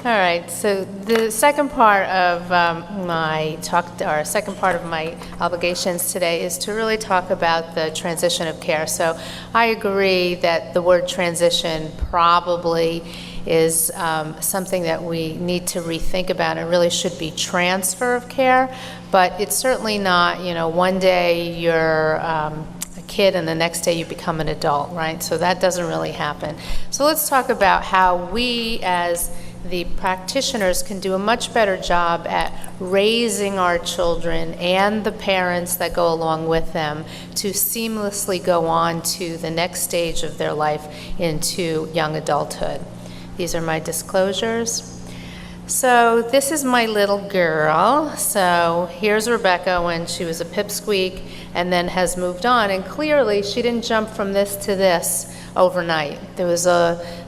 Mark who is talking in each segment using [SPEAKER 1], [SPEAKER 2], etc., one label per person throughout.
[SPEAKER 1] All right, so the second part of my talk, or second part of my obligations today is to really talk about the transition of care. So I agree that the word transition probably is something that we need to rethink about. It really should be transfer of care, but it's certainly not, you know, one day you're a kid and the next day you become an adult, right? So that doesn't really happen. So let's talk about how we as the practitioners can do a much better job at raising our children and the parents that go along with them to seamlessly go on to the next stage of their life into young adulthood. These are my disclosures. So this is my little girl. So here's Rebecca when she was a pipsqueak and then has moved on. And clearly she didn't jump from this to this overnight. There was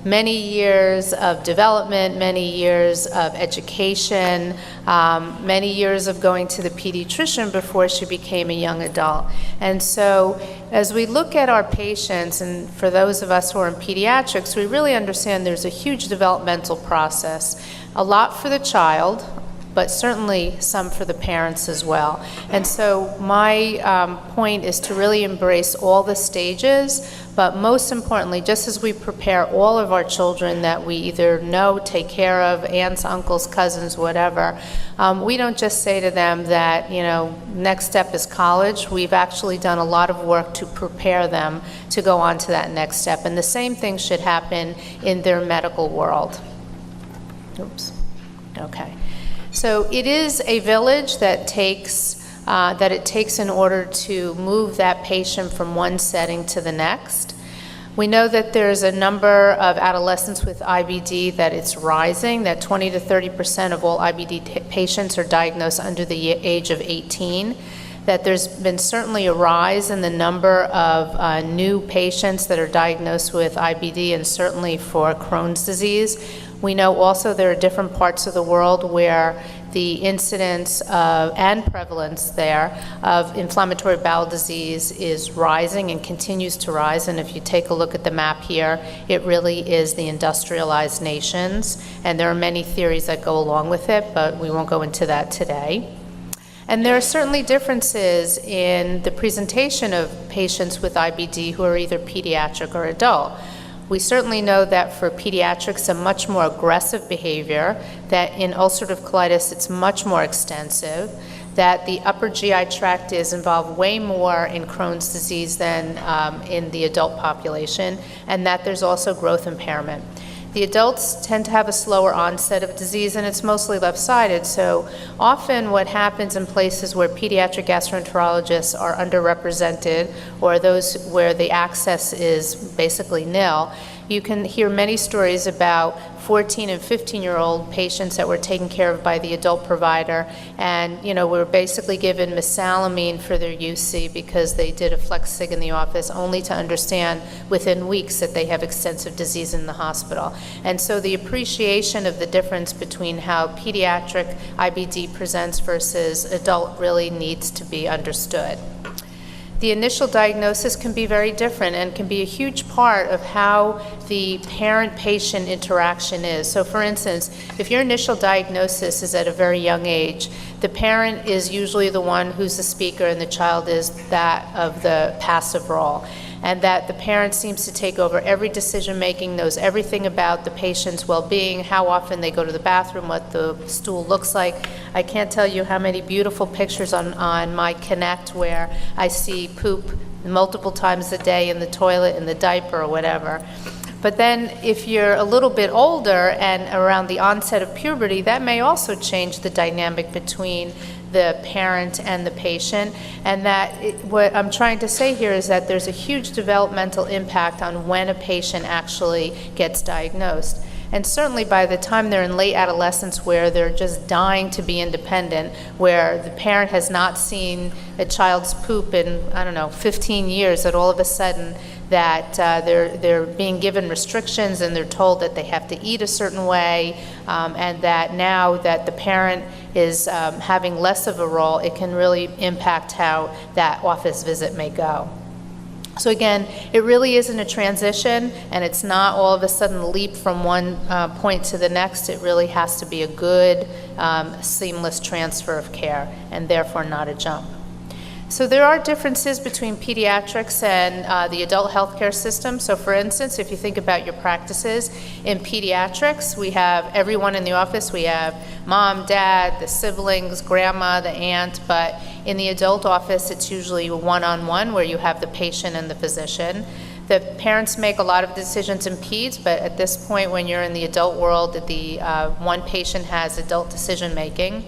[SPEAKER 1] many years of development, many years of education, many years of going to the pediatrician before she became a young adult. And so as we look at our patients, and for those of us who are in pediatrics, we really understand there's a huge developmental process, a lot for the child, but certainly some for the parents as well. And so my point is to really embrace all the stages, but most importantly, just as we prepare all of our children that we either know, take care of, aunts, uncles, cousins, whatever, we don't just say to them that, you know, next step is college. We've actually done a lot of work to prepare them to go on to that next step. And the same thing should happen in their medical world. Oops. Okay. So it is a village that it takes in order to move that patient from one setting to the next. We know that there's a number of adolescents with IBD that it's rising, that 20 to 30% of all IBD patients are diagnosed under the age of 18, that there's been certainly a rise in the number of new patients that are diagnosed with IBD and certainly for Crohn's disease. We know also there are different parts of the world where the incidence and prevalence there of inflammatory bowel disease is rising and continues to rise. And if you take a look at the map here, it really is the industrialized nations. And there are many theories that go along with it, but we won't go into that today. And there are certainly differences in the presentation of patients with IBD who are either pediatric or adult. We certainly know that for pediatrics, a much more aggressive behavior, that in ulcerative colitis, it's much more extensive, that the upper GI tract is involved way more in Crohn's disease than in the adult population, and that there's also growth impairment. The adults tend to have a slower onset of disease, and it's mostly left-sided. So often what happens in places where pediatric gastroenterologists are underrepresented, or those where the access is basically nil, you can hear many stories about 14 and 15-year-old patients that were taken care of by the adult provider, and were basically given mesalamine for their UC because they did a flex sig in the office, only to understand within weeks that they have extensive disease in the hospital. And so the appreciation of the difference between how pediatric IBD presents versus adult really needs to be understood. The initial diagnosis can be very different and can be a huge part of how the parent-patient interaction is. So for instance, if your initial diagnosis is at a very young age, the parent is usually the one who's the speaker and the child is that of the passive role. And that the parent seems to take over every decision-making, knows everything about the patient's well-being, how often they go to the bathroom, what the stool looks like. I can't tell you how many beautiful pictures on my Connect where I see poop multiple times a day in the toilet, in the diaper, or whatever. But then if you're a little bit older and around the onset of puberty, that may also change the dynamic between the parent and the patient. And what I'm trying to say here is that there's a huge developmental impact on when a patient actually gets diagnosed. And certainly by the time they're in late adolescence where they're just dying to be independent, where the parent has not seen a child's poop in, 15 years, that all of a sudden that they're being given restrictions and they're told that they have to eat a certain way, and that now that the parent is having less of a role, it can really impact how that office visit may go. So again, it really isn't a transition, and it's not all of a sudden a leap from one point to the next. It really has to be a good, seamless transfer of care, and therefore not a jump. So there are differences between pediatrics and the adult healthcare system. So for instance, if you think about your practices, in pediatrics, we have everyone in the office. We have mom, dad, the siblings, grandma, the aunt, but in the adult office, it's usually one-on-one where you have the patient and the physician. The parents make a lot of decisions in peds, but at this point when you're in the adult world, the one patient has adult decision making.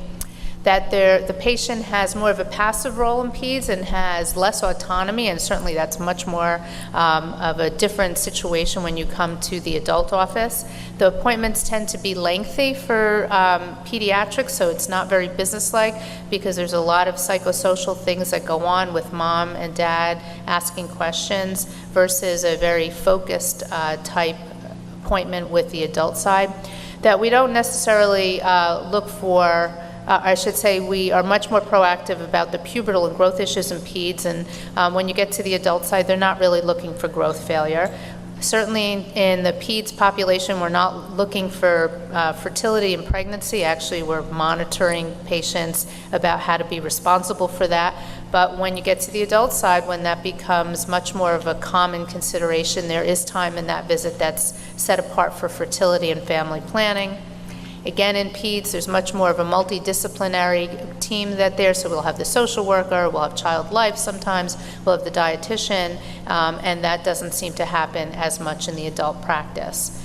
[SPEAKER 1] That the patient has more of a passive role in peds and has less autonomy, and certainly that's much more of a different situation when you come to the adult office. The appointments tend to be lengthy for pediatrics, so it's not very businesslike because there's a lot of psychosocial things that go on with mom and dad asking questions versus a very focused type appointment with the adult side. That we don't necessarily look for I should say we are much more proactive about the pubertal and growth issues in peds, and when you get to the adult side, they're not really looking for growth failure. Certainly in the peds population, we're not looking for fertility and pregnancy. Actually, we're monitoring patients about how to be responsible for that. But when you get to the adult side, when that becomes much more of a common consideration, there is time in that visit that's set apart for fertility and family planning. Again, in peds, there's much more of a multidisciplinary team there, so we'll have the social worker, we'll have child life sometimes, we'll have the dietitian, and that doesn't seem to happen as much in the adult practice.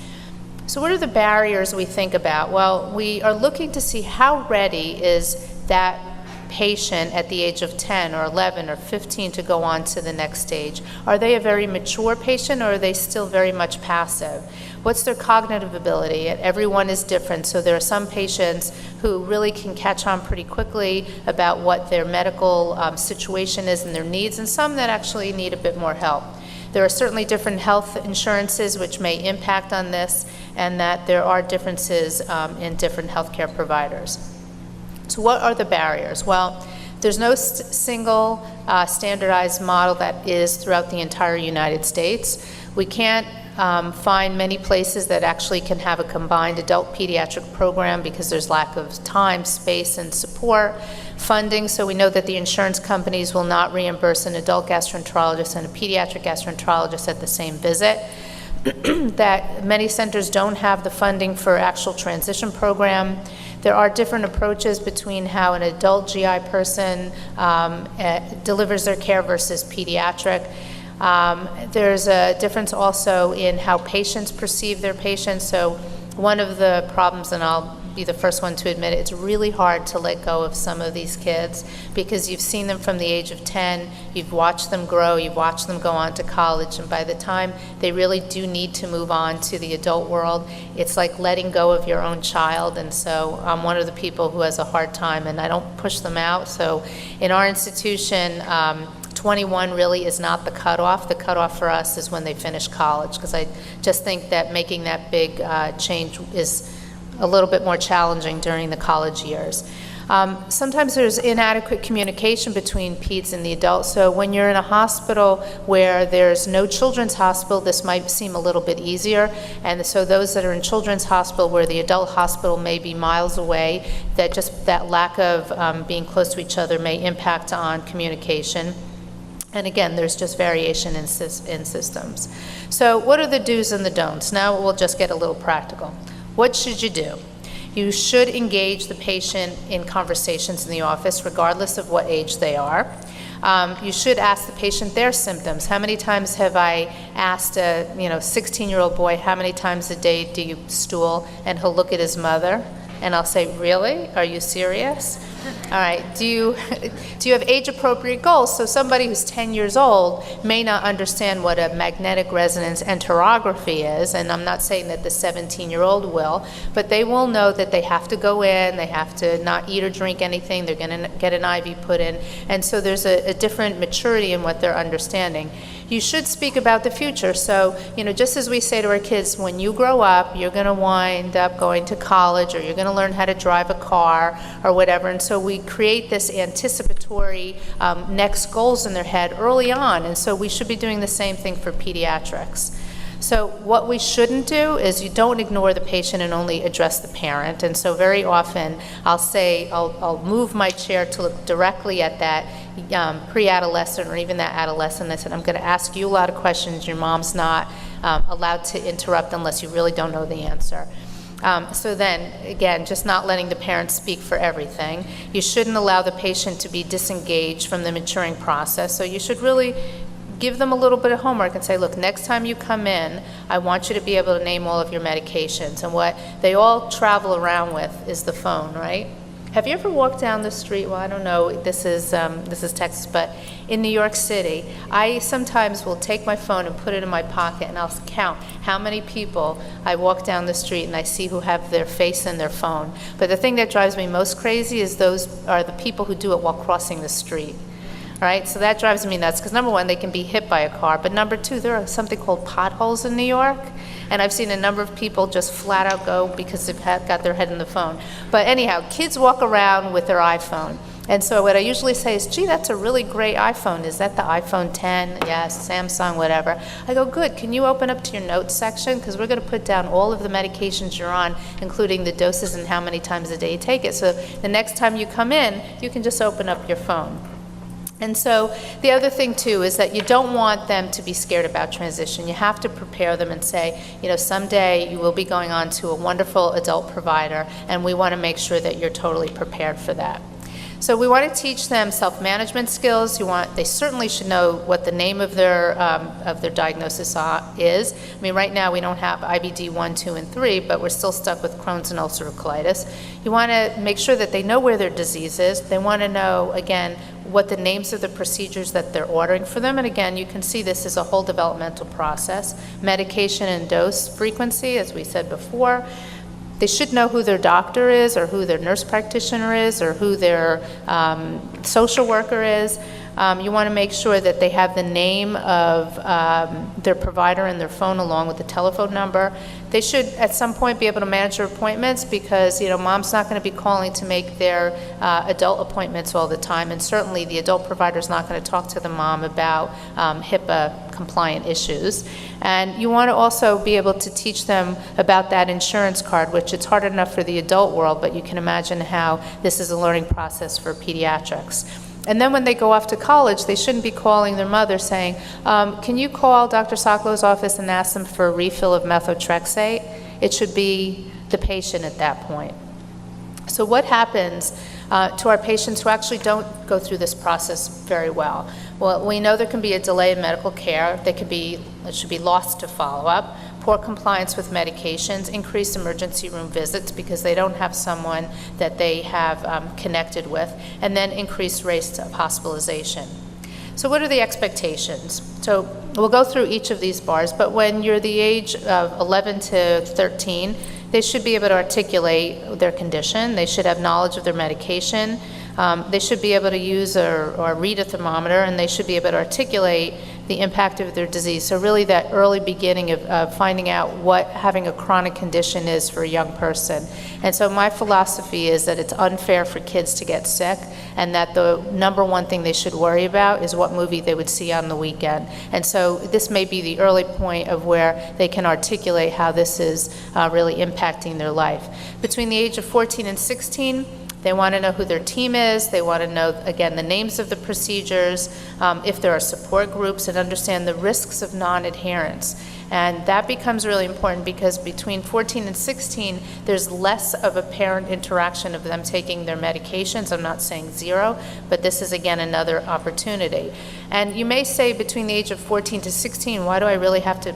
[SPEAKER 1] So what are the barriers we think about? Well, we are looking to see how ready is that patient at the age of 10 or 11 or 15 to go on to the next stage. Are they a very mature patient, or are they still very much passive? What's their cognitive ability? Everyone is different, so there are some patients who really can catch on pretty quickly about what their medical situation is and their needs, and some that actually need a bit more help. There are certainly different health insurances which may impact on this, and that there are differences in different healthcare providers. So what are the barriers? Well, there's no single standardized model that is throughout the entire United States. We can't find many places that actually can have a combined adult pediatric program because there's lack of time, space, and support. Funding, so we know that the insurance companies will not reimburse an adult gastroenterologist and a pediatric gastroenterologist at the same visit. That many centers don't have the funding for actual transition program. There are different approaches between how an adult GI person delivers their care versus pediatric. There's a difference also in how patients perceive their patients. So one of the problems, and I'll be the first one to admit it, it's really hard to let go of some of these kids because you've seen them from the age of 10, you've watched them grow, you've watched them go on to college, and by the time they really do need to move on to the adult world, it's like letting go of your own child. And so I'm one of the people who has a hard time, and I don't push them out. So in our institution, 21 really is not the cutoff. The cutoff for us is when they finish college, because I just think that making that big change is a little bit more challenging during the college years. Sometimes there's inadequate communication between peds and the adults. So when you're in a hospital where there's no children's hospital, this might seem a little bit easier. And so those that are in children's hospital where the adult hospital may be miles away, that just that lack of being close to each other may impact on communication. And again, there's just variation in systems. So what are the do's and the don'ts? Now we'll just get a little practical. What should you do? You should engage the patient in conversations in the office, regardless of what age they are. You should ask the patient their symptoms. How many times have I asked a 16-year-old boy, how many times a day do you stool? And he'll look at his mother, and I'll say, really? Are you serious? All right, do you have age-appropriate goals? So somebody who's 10 years old may not understand what a magnetic resonance enterography is, and I'm not saying that the 17-year-old will, but they will know that they have to go in, they have to not eat or drink anything, they're going to get an IV put in, and so there's a different maturity in what they're understanding. You should speak about the future. So, just as we say to our kids, when you grow up, you're going to wind up going to college, or you're going to learn how to drive a car or whatever. And so we create this anticipatory next goals in their head early on. And so we should be doing the same thing for pediatrics. So what we shouldn't do is you don't ignore the patient and only address the parent. And so very often I'll move my chair to look directly at that pre-adolescent or even that adolescent. I said, I'm going to ask you a lot of questions. Your mom's not allowed to interrupt unless you really don't know the answer. So then, again, just not letting the parents speak for everything. You shouldn't allow the patient to be disengaged from the maturing process. So you should really give them a little bit of homework and say, look, next time you come in, I want you to be able to name all of your medications. And what they all travel around with is the phone, right? Have you ever walked down the street? Well, I don't know, this is Texas, but in New York City, I sometimes will take my phone and put it in my pocket, and I'll count how many people I walk down the street and I see who have their face in their phone. But the thing that drives me most crazy is those are the people who do it while crossing the street. Right, so that drives me nuts because number one, they can be hit by a car, but number two, there are something called potholes in New York, and I've seen a number of people just flat out go because they've got their head in the phone. But anyhow, kids walk around with their iPhone, and so what I usually say is, gee, that's a really great iPhone. Is that the iPhone 10? Yes, Samsung, whatever. I go, good, can you open up to your notes section? Because we're going to put down all of the medications you're on, including the doses and how many times a day you take it. So the next time you come in, you can just open up your phone. And so the other thing too is that you don't want them to be scared about transition. You have to prepare them and say, someday you will be going on to a wonderful adult provider, and we want to make sure that you're totally prepared for that. So we want to teach them self-management skills. They certainly should know what the name of their diagnosis is. I mean, right now we don't have IBD 1, 2, and 3, but we're still stuck with Crohn's and ulcerative colitis. You want to make sure that they know where their disease is. They want to know, again, what the names of the procedures that they're ordering for them. And again, you can see this is a whole developmental process. Medication and dose frequency, as we said before. They should know who their doctor is, or who their nurse practitioner is, or who their social worker is. You want to make sure that they have the name of their provider and their phone along with the telephone number. They should at some point be able to manage their appointments because, mom's not going to be calling to make their adult appointments all the time, and certainly the adult provider is not going to talk to the mom about HIPAA compliant issues. And you want to also be able to teach them about that insurance card, which it's hard enough for the adult world, but you can imagine how this is a learning process for pediatrics. And then when they go off to college, they shouldn't be calling their mother saying, can you call Dr. Sokolow's office and ask them for a refill of methotrexate? It should be the patient at that point. So what happens to our patients who actually don't go through this process very well? Well, we know there can be a delay in medical care. It should be lost to follow-up. Poor compliance with medications, increased emergency room visits because they don't have someone that they have connected with, and then increased rates of hospitalization. So what are the expectations? So we'll go through each of these bars, but when you're the age of 11 to 13, they should be able to articulate their condition. They should have knowledge of their medication. They should be able to use or read a thermometer, and they should be able to articulate the impact of their disease. So really that early beginning of finding out what having a chronic condition is for a young person. And so my philosophy is that it's unfair for kids to get sick, and that the number one thing they should worry about is what movie they would see on the weekend. And so this may be the early point of where they can articulate how this is really impacting their life. Between the age of 14 and 16, they want to know who their team is. They want to know, again, the names of the procedures, if there are support groups, and understand the risks of non-adherence. And that becomes really important because between 14 and 16, there's less of a parent interaction of them taking their medications. I'm not saying zero, but this is, again, another opportunity. And you may say between the age of 14 to 16, why do I really have to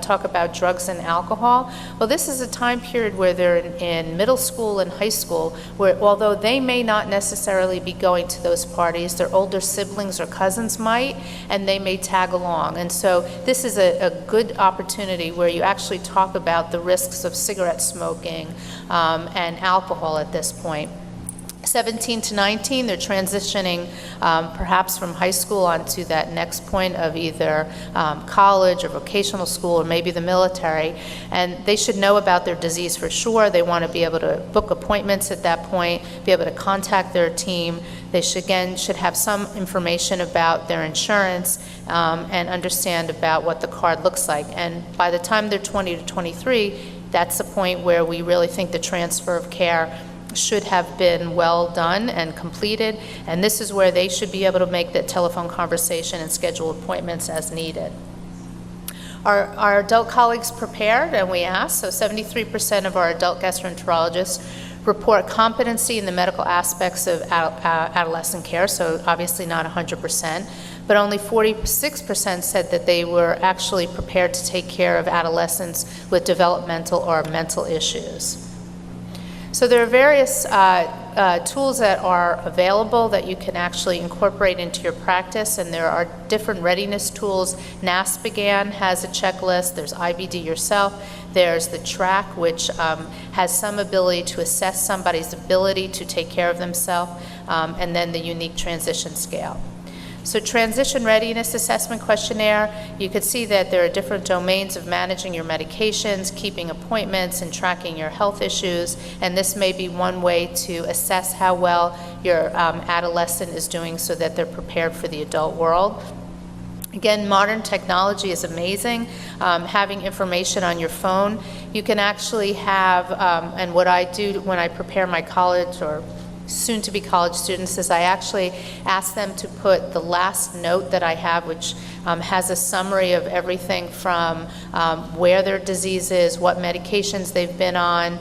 [SPEAKER 1] talk about drugs and alcohol? Well, this is a time period where they're in middle school and high school, where although they may not necessarily be going to those parties, their older siblings or cousins might, and they may tag along. And so this is a good opportunity where you actually talk about the risks of cigarette smoking and alcohol at this point. 17 to 19, they're transitioning perhaps from high school onto that next point of either college or vocational school or maybe the military. And they should know about their disease for sure. They want to be able to book appointments at that point, be able to contact their team. They should have some information about their insurance and understand about what the card looks like. And by the time they're 20 to 23, that's the point where we really think the transfer of care should have been well done and completed, and this is where they should be able to make that telephone conversation and schedule appointments as needed. Our adult colleagues prepared, and we asked, so 73% of our adult gastroenterologists report competency in the medical aspects of adolescent care, so obviously not 100%, but only 46% said that they were actually prepared to take care of adolescents with developmental or mental issues. So there are various tools that are available that you can actually incorporate into your practice, and there are different readiness tools. NASPGHAN has a checklist. There's IBD Yourself. There's the TRACK, which has some ability to assess somebody's ability to take care of themselves, and then the unique transition scale. So transition readiness assessment questionnaire, you could see that there are different domains of managing your medications, keeping appointments, and tracking your health issues, and this may be one way to assess how well your adolescent is doing so that they're prepared for the adult world. Again, modern technology is amazing. Having information on your phone, you can actually have, and what I do when I prepare my college or soon-to-be college students is I actually ask them to put the last note that I have, which has a summary of everything from where their disease is, what medications they've been on,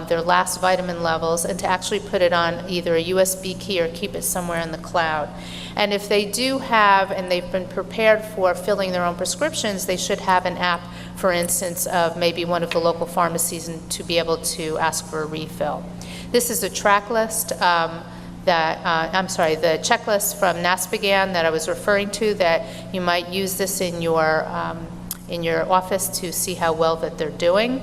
[SPEAKER 1] their last vitamin levels, and to actually put it on either a USB key or keep it somewhere in the cloud. And if they do have, and they've been prepared for filling their own prescriptions, they should have an app, for instance, of maybe one of the local pharmacies and to be able to ask for a refill. This is a track list the checklist from NASPGHAN that I was referring to, that you might use this in your office to see how well that they're doing.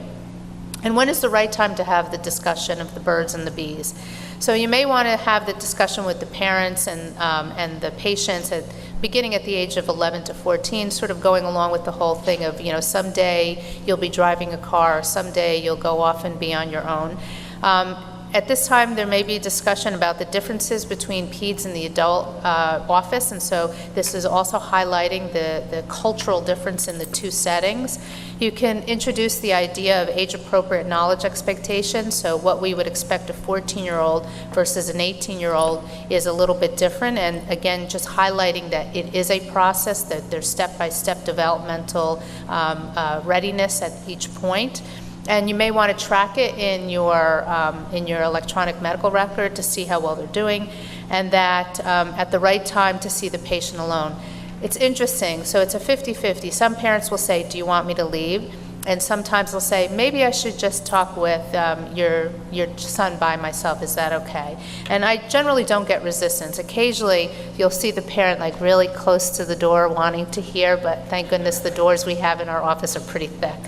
[SPEAKER 1] And when is the right time to have the discussion of the birds and the bees? So you may want to have the discussion with the parents and the patients beginning at the age of 11 to 14, sort of going along with the whole thing of, someday you'll be driving a car, someday you'll go off and be on your own. At this time, there may be a discussion about the differences between peds and the adult office, and so this is also highlighting the cultural difference in the two settings. You can introduce the idea of age-appropriate knowledge expectations, so what we would expect a 14-year-old versus an 18-year-old is a little bit different, and again, just highlighting that it is a process, that there's step-by-step developmental readiness at each point. And you may want to track it in your electronic medical record to see how well they're doing, and that at the right time to see the patient alone. It's interesting, so it's a 50-50. Some parents will say, do you want me to leave? And sometimes they'll say, maybe I should just talk with your son by myself, is that okay? And I generally don't get resistance. Occasionally you'll see the parent like really close to the door wanting to hear, but thank goodness the doors we have in our office are pretty thick.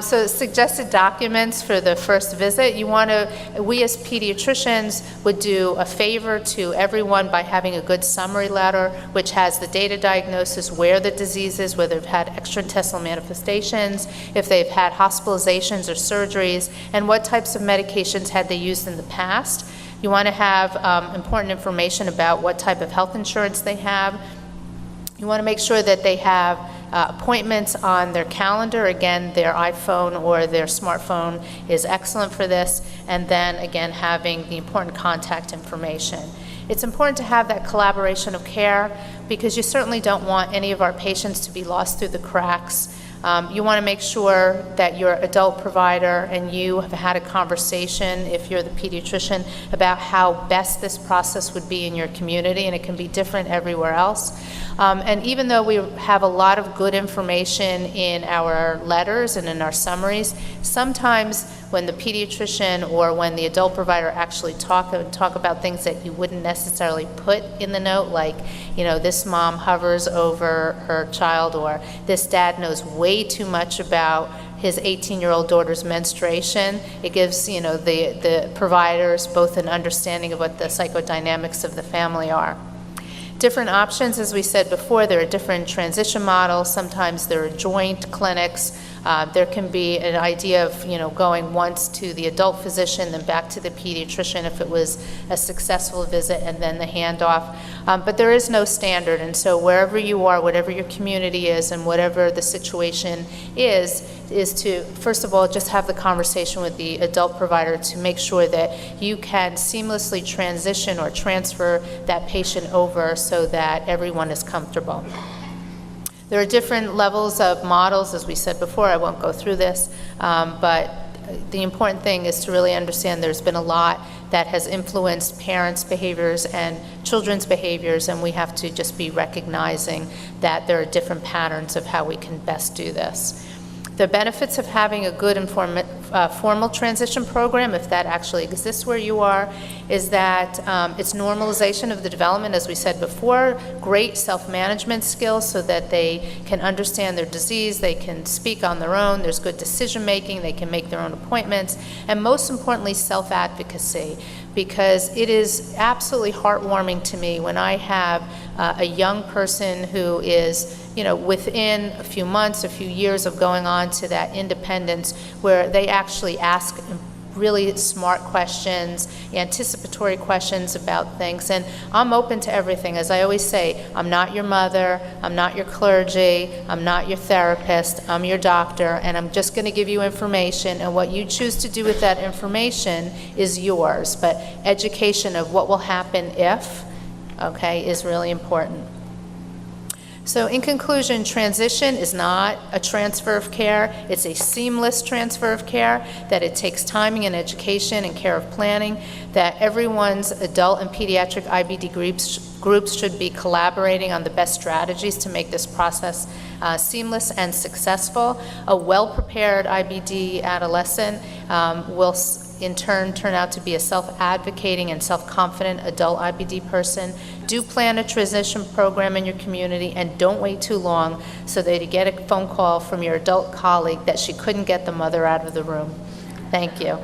[SPEAKER 1] So suggested documents for the first visit, we as pediatricians would do a favor to everyone by having a good summary letter, which has the date of diagnosis, where the disease is, whether they've had extraintestinal manifestations, if they've had hospitalizations or surgeries, and what types of medications had they used in the past. You want to have important information about what type of health insurance they have. You want to make sure that they have appointments on their calendar. Again, their iPhone or their smartphone is excellent for this. And then again, having the important contact information. It's important to have that collaboration of care because you certainly don't want any of our patients to be lost through the cracks. You want to make sure that your adult provider and you have had a conversation, if you're the pediatrician, about how best this process would be in your community, and it can be different everywhere else. And even though we have a lot of good information in our letters and in our summaries, sometimes when the pediatrician or when the adult provider actually talk about things that you wouldn't necessarily put in the note, like, this mom hovers over her child, or this dad knows way too much about his 18-year-old daughter's menstruation. It gives, you know, the providers both an understanding of what the psychodynamics of the family are. Different options, as we said before, there are different transition models. Sometimes there are joint clinics. There can be an idea of, you know, going once to the adult physician, then back to the pediatrician if it was a successful visit, and then the handoff. But there is no standard, and so wherever you are, whatever your community is, and whatever the situation is to, first of all, just have the conversation with the adult provider to make sure that you can seamlessly transition or transfer that patient over so that everyone is comfortable. There are different levels of models, as we said before. I won't go through this, but the important thing is to really understand there's been a lot that has influenced parents' behaviors and children's behaviors, and we have to just be recognizing that there are different patterns of how we can best do this. The benefits of having a good and formal transition program, if that actually exists where you are, is that it's normalization of the development, as we said before, great self-management skills so that they can understand their disease, they can speak on their own, there's good decision-making, they can make their own appointments, and most importantly, self-advocacy, because it is absolutely heartwarming to me when I have a young person who is, you know, within a few months, a few years of going on to that independence, where they actually ask really smart questions, anticipatory questions about things. And I'm open to everything. As I always say, I'm not your mother, I'm not your clergy, I'm not your therapist, I'm your doctor, and I'm just going to give you information, and what you choose to do with that information is yours. But education of what will happen if, okay, is really important. So in conclusion, transition is not a transfer of care. It's a seamless transfer of care, that it takes timing and education and care of planning, that everyone's adult and pediatric IBD groups should be collaborating on the best strategies to make this process seamless and successful. A well-prepared IBD adolescent will in turn turn out to be a self-advocating and self-confident adult IBD person. Do plan a transition program in your community, and don't wait too long so that you get a phone call from your adult colleague that she couldn't get the mother out of the room. Thank you.